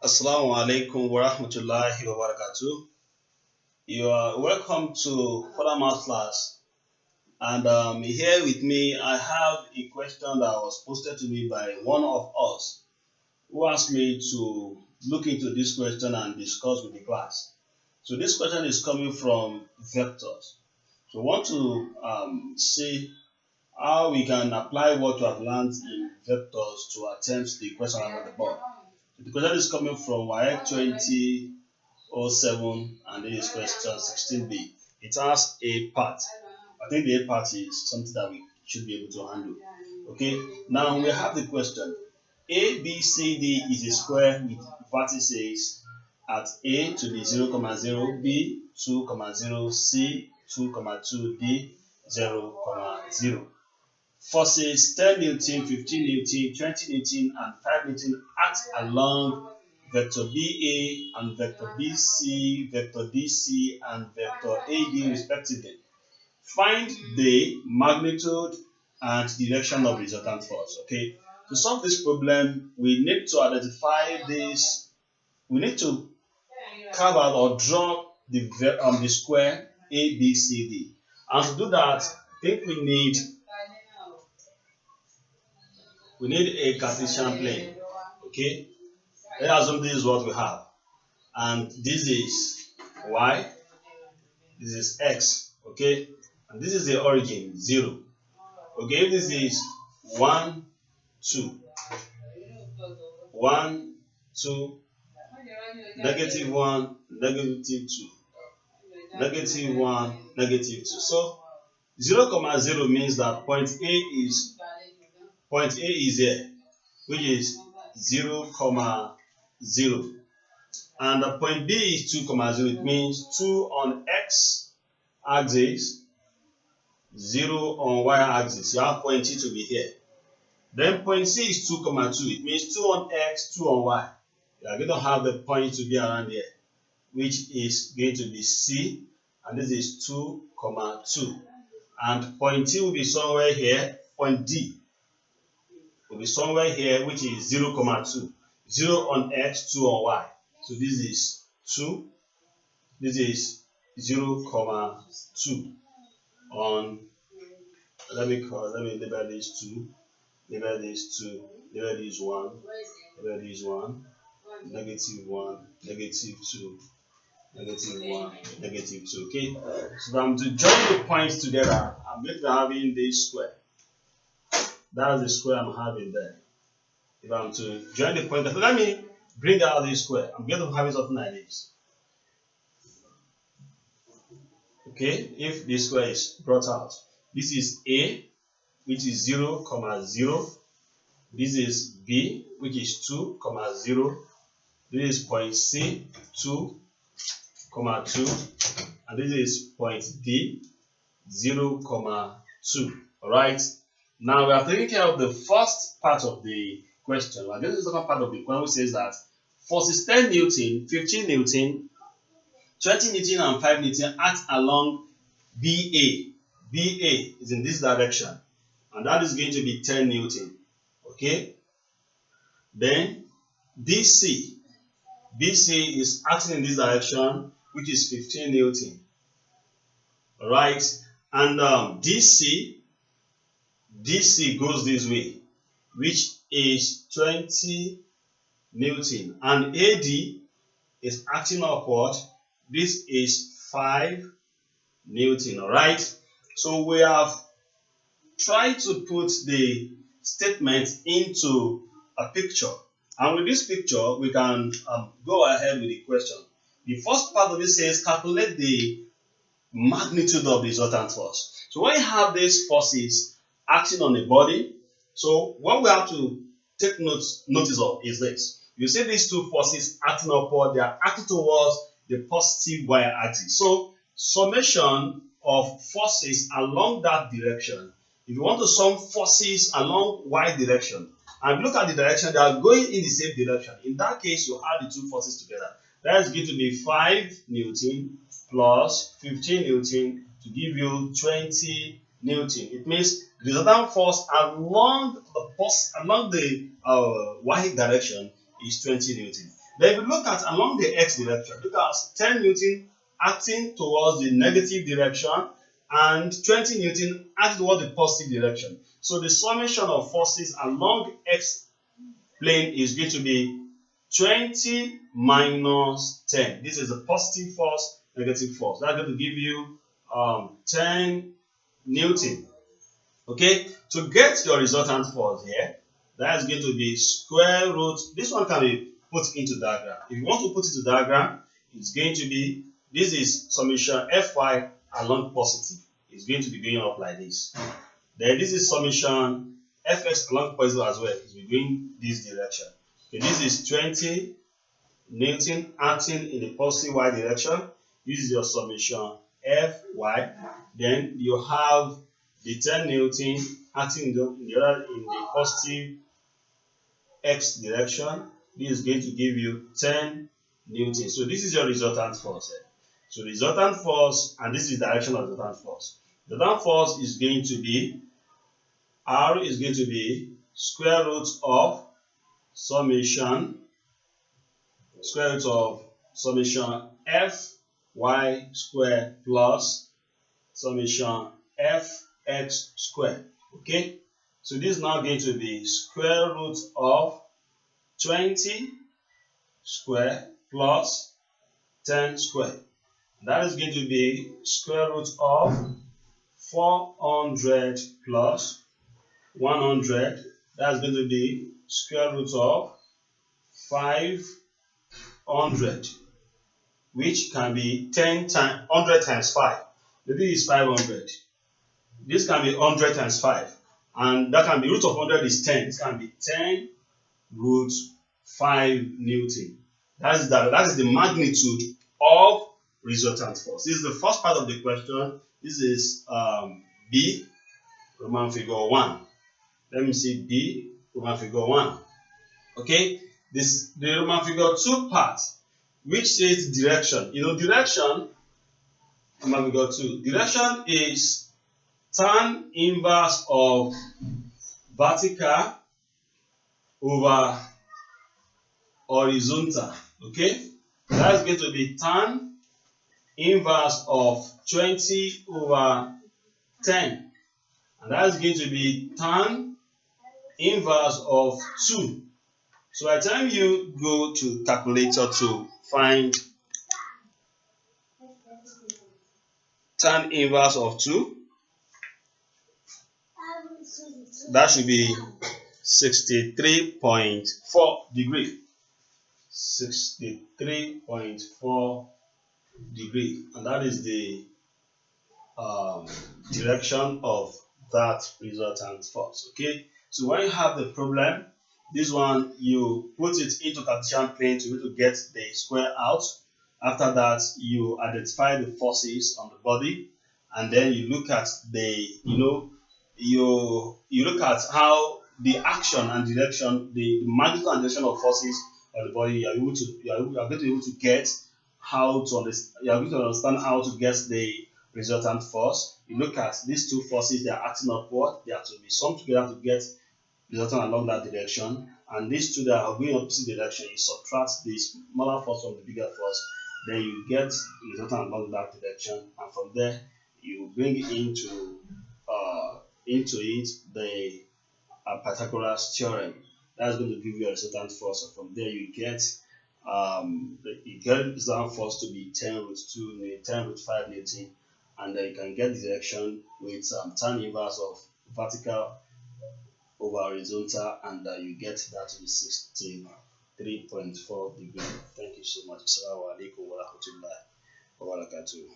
Assalamu alaikum wa rahmatullahi wa barakatuh. You are welcome to Further Math class. And here with me, I have a question that was posted to me by one of us who asked me to look into this question and discuss with the class. So this question is coming from vectors. So we want to see how we can apply what we have learned in vectors to attempt the question on the board. So the question is coming from YX 2007 and this is question 16b. It has a part. I think the A part is something that we should be able to handle. Okay, now we have the question. A, B, C, D is a square with vertices at A to be 0, 0, B 2, 0, C 2, 2, D 0, 0. Forces 10 Newton, 15 Newton, 20 Newton, and 5 Newton act along vector BA and vector BC, vector DC, and vector AD respectively. Find the magnitude and direction of resultant force. Okay, to solve this problem, we need to identify this. We need to carve out or draw the square ABCD. And to do that, I think we need a Cartesian plane. Okay, let's assume this is what we have, and this is y, this is x. Okay, and this is the origin 0. Okay, if this is 1, 2, 1, 2, negative 1, negative 2, negative 1, negative 2. So 0, 0 means that point A is here, which is 0, 0. And the point B is 2, 0. It means 2 on x axis, 0 on y axis. You have point C to be here. Then point C is 2, 2. It means 2 on x, 2 on y. You are going to have the point to be around here, which is going to be C, and this is 2, 2. And point T will be somewhere here. Point D will be somewhere here, which is 0, 2. 0 on x, 2 on y. So this is 2. This is 0, 2 on. Let me label this 2. Label this 2. Label this 1. Label this 1. Negative 1. Negative 2. Negative 1. Negative 2. Okay. So I'm to join the points together. I'm going to be having this square. That's the square I'm having there. If I'm to join the point, let me bring out this square. I'm going to have something like this. Okay, if this square is brought out, this is A, which is 0, 0. This is B, which is 2, 0. This is point C, 2, 2. And this is point D, 0, 2. Alright. Now we are taking care of the first part of the question. This is the second part of the question, which says that forces 10 Newton, 15 Newton, 20 Newton, and 5 Newton act along BA. BA is in this direction, and that is going to be 10 Newton. Okay. Then BC. BC is acting in this direction, which is 15 Newton. Alright. And DC goes this way, which is 20 Newton. And AD is acting upward. This is 5 Newton. Alright. So we have tried to put the statement into a picture. And with this picture, we can go ahead with the question. The first part of it says calculate the magnitude of the resultant force. So when you have these forces acting on a body, so what we have to take notice of is this. You see these two forces acting upward, they are acting towards the positive y-axis. So summation of forces along that direction. If you want to sum forces along y direction, and look at the direction, they are going in the same direction. In that case, you add the two forces together. That is going to be 5 Newton plus 15 Newton to give you 20 Newton. It means the resultant force along the y direction is 20 Newton. Then if you look at along the x direction, look at 10 Newton acting towards the negative direction and 20 Newton acting towards the positive direction. So the summation of forces along x plane is going to be 20 minus 10. This is a positive force, negative force. That's going to give you 10 Newton. Okay, to get your resultant force here, that is going to be square root. This one can be put into diagram. If you want to put it to diagram, it's going to be, this is summation Fy along positive. It's going to be going up like this. Then this is summation Fx along positive as well. It's going this direction. Okay, this is 20 Newton acting in the positive y direction. This is your summation Fy. Then you have the 10 Newton acting in the positive x direction. This is going to give you 10 Newton. So this is your resultant force. So resultant force, and this is the direction of resultant force. The resultant force is going to be, R is going to be square root of summation Fy square plus summation Fx square. Okay, so this is now going to be square root of 20 square plus 10 square. That is going to be square root of 400 plus 100. That's going to be square root of 500, which can be 10 times 100 times 5. Maybe it's 500. This can be 100 times 5, and that can be root of 100 is 10. This can be 10 root 5 Newton. That is the magnitude of resultant force. This is the first part of the question. This is B, Roman figure 1. Let me see B, Roman figure 1. Okay, the Roman figure 2 part, which says direction. You know, direction, Roman figure 2. Direction is tan inverse of vertical over horizontal. Okay, that's going to be tan inverse of 20 over 10, and that's going to be tan inverse of 2. So by the time you go to calculator to find tan inverse of 2, that should be 63.4 degree. 63.4 degree, and that is the direction of that resultant force. Okay, so when you have the problem, this one you put it into Cartesian plane to be able to get the square out. After that, you identify the forces on the body, and then you look at the, you look at how the action and direction, the magnitude and direction of forces on the body. You are going to be able to get how to understand. You are going to understand how to get the resultant force. You look at these two forces; they are acting upward. They have to be summed together to get resultant along that direction. And these two that are going opposite direction, you subtract the smaller force from the bigger force. Then you get the resultant along that direction, and from there you bring into it the Pythagoras theorem. That's going to give you a resultant force. So from there you get resultant force to be 10 root 2, 10 root 5 Newton, and then you can get the direction with tan inverse of vertical over horizontal, and you get that to be 63.4 degrees. Thank you so much. Assalamu alaikum wa rahmatullahi wa barakatuh.